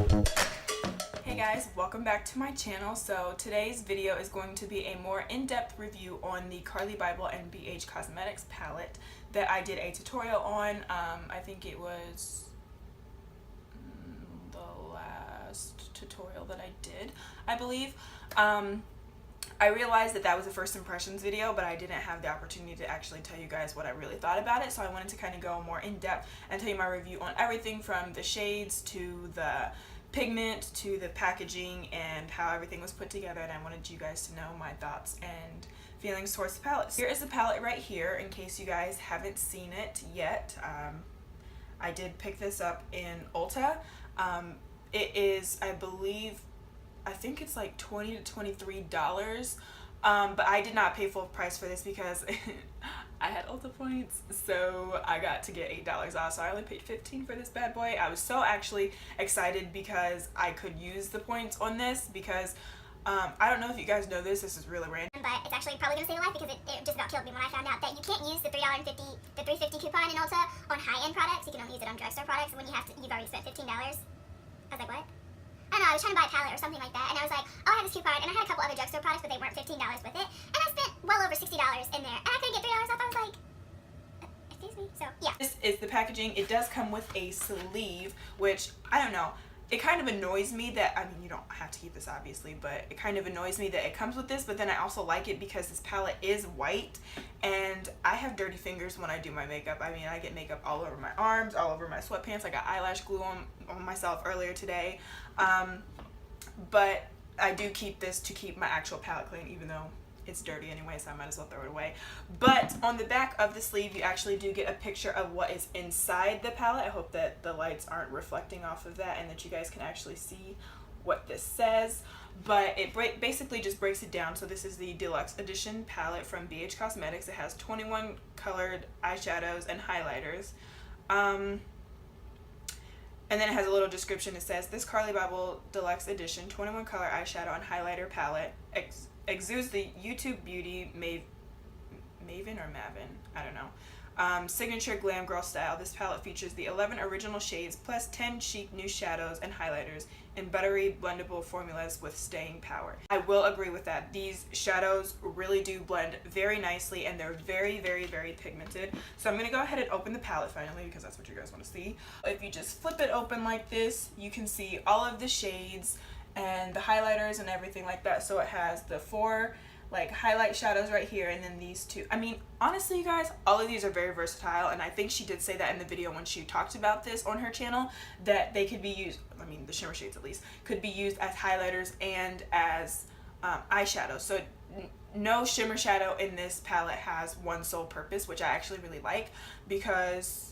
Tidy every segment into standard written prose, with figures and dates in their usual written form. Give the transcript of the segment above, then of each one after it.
Hey guys, welcome back to my channel. So today's video is going to be a more in-depth review on the Carli Bybel and BH Cosmetics palette that I did a tutorial on. I think it was the last tutorial that I did, I believe. I realized that that was a first impressions video, but I didn't have the opportunity to actually tell you guys what I really thought about it, so I wanted to kind of go more in depth and tell you my review on everything from the shades to the pigment to the packaging and how everything was put together, and I wanted you guys to know my thoughts and feelings towards the palette. So here is the palette right here in case you guys haven't seen it yet. I did pick this up in Ulta. It is, I think it's like $20 to $23, but I did not pay full price for this because I had Ulta points, so I got to get $8 off, so I only paid $15 for this bad boy. I was so actually excited because I could use the points on this because I don't know if you guys know this is really random, but it's actually probably going to save your life because it just about killed me when I found out that you can't use the $3.50 coupon in Ulta on high-end products. You can only use it on drugstore products, and when you've already spent $15. I was like, what? I don't know, I was trying to buy a palette or something like that, and I was like, oh, I have this coupon, and I had a couple other drugstore products, but they weren't $15 with it, and I spent well over $60 in there, and I couldn't get $3 off. I was like, excuse me? So, yeah. This is the packaging. It does come with a sleeve, which, I don't know, it kind of annoys me that, I mean, you don't have to keep this obviously, but it kind of annoys me that it comes with this, but then I also like it because this palette is white, and I have dirty fingers when I do my makeup. I mean, I get makeup all over my arms, all over my sweatpants. I got eyelash glue on myself earlier today, but I do keep this to keep my actual palette clean, even though it's dirty anyway, so I might as well throw it away. But on the back of the sleeve, you actually do get a picture of what is inside the palette. I hope that the lights aren't reflecting off of that and that you guys can actually see what this says. But it basically just breaks it down. So this is the deluxe edition palette from BH Cosmetics. It has 21 colored eyeshadows and highlighters. And then it has a little description. It says, this Carli Bybel Deluxe Edition 21 color eyeshadow and highlighter palette exudes the YouTube beauty Maven or Mavin, I don't know, signature glam girl style. This palette features the 11 original shades plus 10 chic new shadows and highlighters in buttery blendable formulas with staying power. I will agree with that. These shadows really do blend very nicely, and they're very, very, very pigmented. So I'm going to go ahead and open the palette finally because that's what you guys want to see. If you just flip it open like this, you can see all of the shades and the highlighters and everything like that. So it has the 4 like highlight shadows right here, and then these 2. I mean, honestly, you guys, all of these are very versatile, and I think she did say that in the video when she talked about this on her channel, that they could be used, I mean the shimmer shades at least, could be used as highlighters and as eyeshadow. So no shimmer shadow in this palette has one sole purpose, which I actually really like, because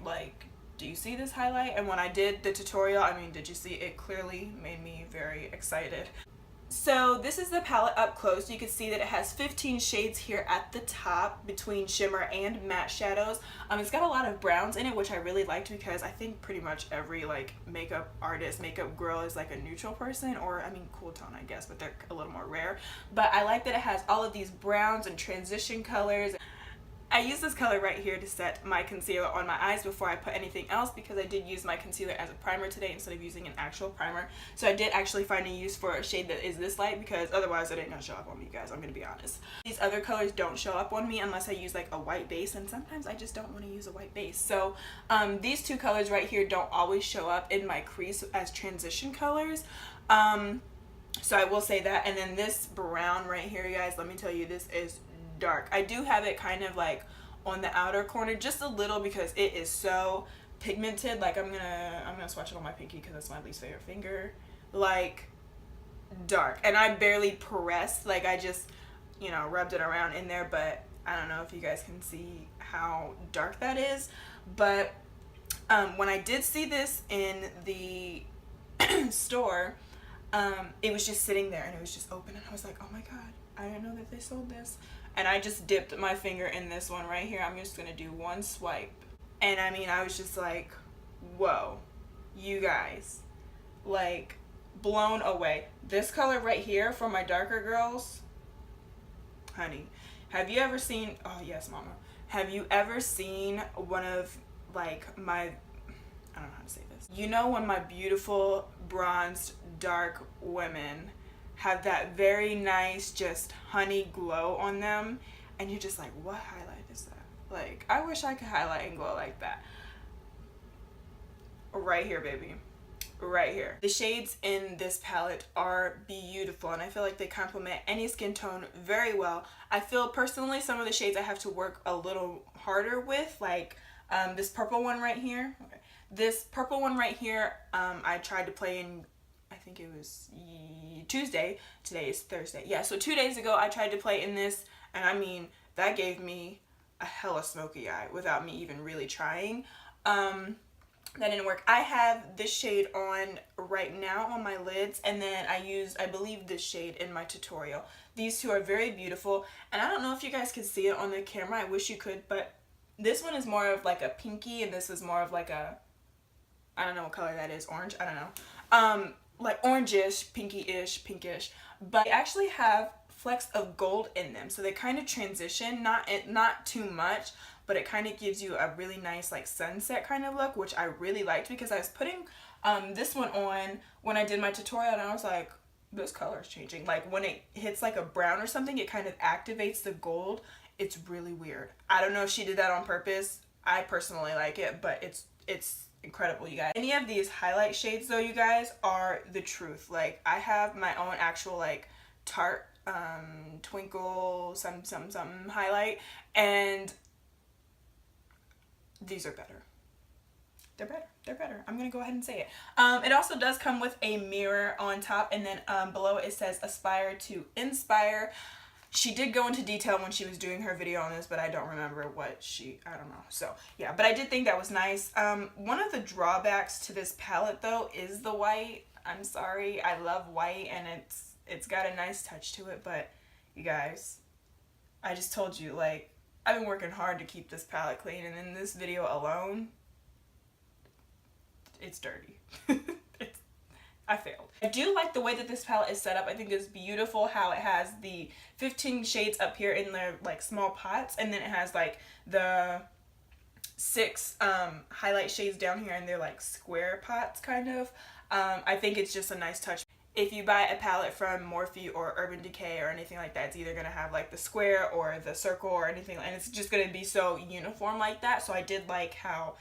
like, do you see this highlight? And when I did the tutorial, I mean, did you see it? Clearly made me very excited. So this is the palette up close. You can see that it has 15 shades here at the top between shimmer and matte shadows. It's got a lot of browns in it, which I really liked because I think pretty much every like makeup artist, makeup girl is like a neutral person, or I mean cool tone I guess, but they're a little more rare. But I like that it has all of these browns and transition colors. I use this color right here to set my concealer on my eyes before I put anything else, because I did use my concealer as a primer today instead of using an actual primer. So I did actually find a use for a shade that is this light, because otherwise it ain't gonna show up on me, guys. I'm gonna be honest. These other colors don't show up on me unless I use like a white base, and sometimes I just don't want to use a white base. So these 2 colors right here don't always show up in my crease as transition colors. So I will say that. And then this brown right here, you guys, let me tell you, this is dark. I do have it kind of like on the outer corner just a little because it is so pigmented. Like I'm gonna swatch it on my pinky because that's my least favorite finger. Like, dark. And I barely pressed, like I just, you know, rubbed it around in there, but I don't know if you guys can see how dark that is. But when I did see this in the store, it was just sitting there and it was just open, and I was like, oh my god, I didn't know that they sold this. And I just dipped my finger in this one right here. I'm just gonna do one swipe, and I mean, I was just like, whoa, you guys, like, blown away. This color right here for my darker girls, honey, have you ever seen, oh yes mama, have you ever seen one of like my, I don't know how to say this. You know when my beautiful bronzed dark women have that very nice just honey glow on them, and you're just like, what highlight is that? Like, I wish I could highlight and glow like that. Right here, baby. Right here. The shades in this palette are beautiful, and I feel like they complement any skin tone very well. I feel personally some of the shades I have to work a little harder with, like this purple one right here. Okay. This purple one right here, I tried to play in, I think it was Tuesday. Today is Thursday. Yeah, so 2 days ago I tried to play in this, and I mean, that gave me a hella smoky eye without me even really trying. That didn't work. I have this shade on right now on my lids, and then I used, I believe, this shade in my tutorial. These two are very beautiful, and I don't know if you guys can see it on the camera. I wish you could, but this one is more of like a pinky, and this is more of like a, I don't know what color that is, orange, I don't know. Like orangish, pinky-ish, pinkish, but they actually have flecks of gold in them, so they kind of transition, not too much, but it kind of gives you a really nice like sunset kind of look, which I really liked, because I was putting this one on when I did my tutorial, and I was like, this color is changing. Like when it hits like a brown or something, it kind of activates the gold. It's really weird. I don't know if she did that on purpose. I personally like it, but it's incredible, you guys. Any of these highlight shades though, you guys, are the truth. Like I have my own actual like Tarte twinkle something highlight, and these are better. They're better. They're better. I'm gonna go ahead and say it. It also does come with a mirror on top, and then below it says aspire to inspire. She did go into detail when she was doing her video on this, but I don't remember what I don't know. So yeah, but I did think that was nice. One of the drawbacks to this palette though is the white. I'm sorry, I love white, and it's got a nice touch to it, but you guys, I just told you, like, I've been working hard to keep this palette clean, and in this video alone, it's dirty. I failed. I do like the way that this palette is set up. I think it's beautiful how it has the 15 shades up here in their like small pots, and then it has like the 6 highlight shades down here in their like square pots kind of. I think it's just a nice touch. If you buy a palette from Morphe or Urban Decay or anything like that, it's either going to have like the square or the circle or anything, and it's just going to be so uniform like that. So I did like how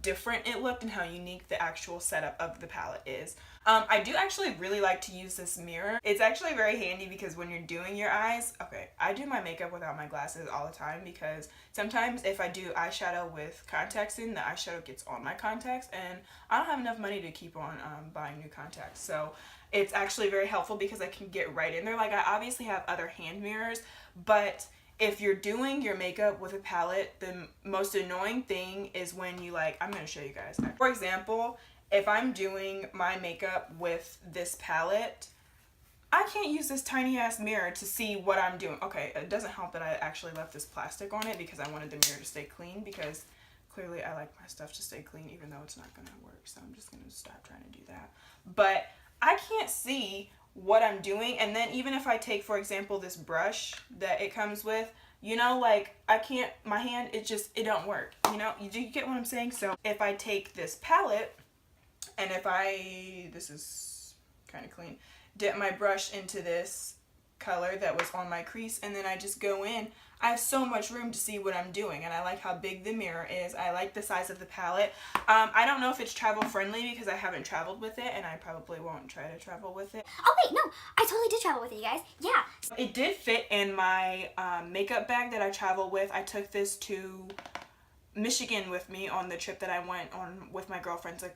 different it looked and how unique the actual setup of the palette is. I do actually really like to use this mirror. It's actually very handy because when you're doing your eyes, okay, I do my makeup without my glasses all the time, because sometimes if I do eyeshadow with contacts in, the eyeshadow gets on my contacts, and I don't have enough money to keep on buying new contacts. So it's actually very helpful because I can get right in there. Like, I obviously have other hand mirrors, but if you're doing your makeup with a palette, the most annoying thing is when you like, I'm going to show you guys. For example, if I'm doing my makeup with this palette, I can't use this tiny ass mirror to see what I'm doing. Okay, it doesn't help that I actually left this plastic on it because I wanted the mirror to stay clean, because clearly I like my stuff to stay clean even though it's not going to work. So I'm just going to stop trying to do that. But I can't see what I'm doing, and then even if I take, for example, this brush that it comes with, you know, like, I can't, my hand, it don't work, you know, you get what I'm saying? So if I take this palette, and if this is kind of clean, dip my brush into this color that was on my crease, and then I just go in, I have so much room to see what I'm doing, and I like how big the mirror is. I like the size of the palette. I don't know if it's travel friendly because I haven't traveled with it, and I probably won't try to travel with it. Oh wait, no, I totally did travel with it, you guys. Yeah. It did fit in my makeup bag that I travel with. I took this to Michigan with me on the trip that I went on with my girlfriends it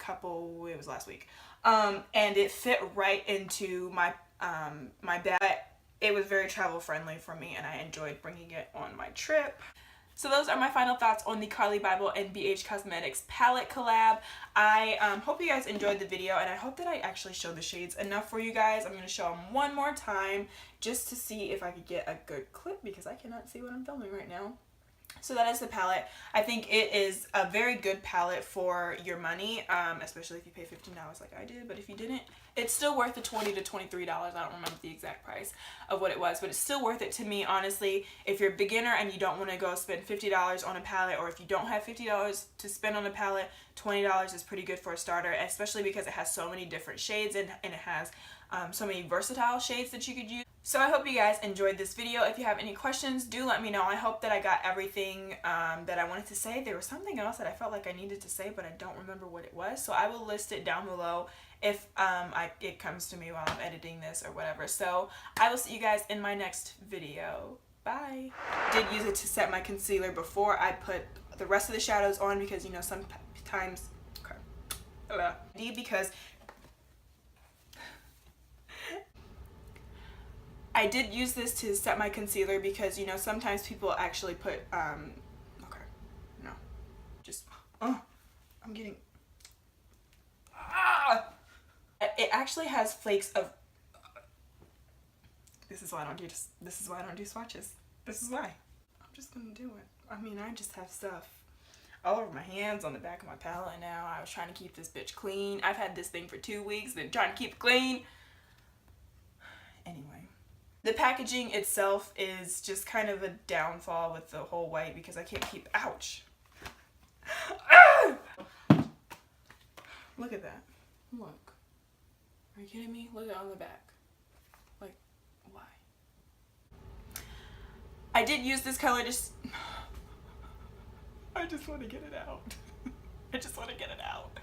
was last week. And it fit right into my my bag. It was very travel friendly for me, and I enjoyed bringing it on my trip. So those are my final thoughts on the Carli Bybel and BH Cosmetics palette collab. I hope you guys enjoyed the video, and I hope that I actually showed the shades enough for you guys. I'm going to show them one more time just to see if I could get a good clip, because I cannot see what I'm filming right now. So that is the palette. I think it is a very good palette for your money, especially if you pay $15 like I did. But if you didn't, it's still worth the $20 to $23. I don't remember the exact price of what it was, but it's still worth it to me, honestly. If you're a beginner and you don't want to go spend $50 on a palette, or if you don't have $50 to spend on a palette, $20 is pretty good for a starter, especially because it has so many different shades and it has so many versatile shades that you could use. So I hope you guys enjoyed this video. If you have any questions, do let me know. I hope that I got everything that I wanted to say. There was something else that I felt like I needed to say, but I don't remember what it was. So I will list it down below if it comes to me while I'm editing this or whatever. So I will see you guys in my next video. Bye. I did use it to set my concealer before I put the rest of the shadows on, because, you know, sometimes, because I did use this to set my concealer because, you know, sometimes people actually put, I'm getting, it actually has flakes of, this is why I don't do swatches. This is why. I'm just gonna do it. I mean, I just have stuff all over my hands, on the back of my palette now. I was trying to keep this bitch clean. I've had this thing for 2 weeks, been trying to keep it clean. Anyway. The packaging itself is just kind of a downfall with the whole white, because I can't keep, ouch. Look at that. Look. Are you kidding me? Look at it on the back. Like, why? I did use this color just, I just want to get it out. I just want to get it out.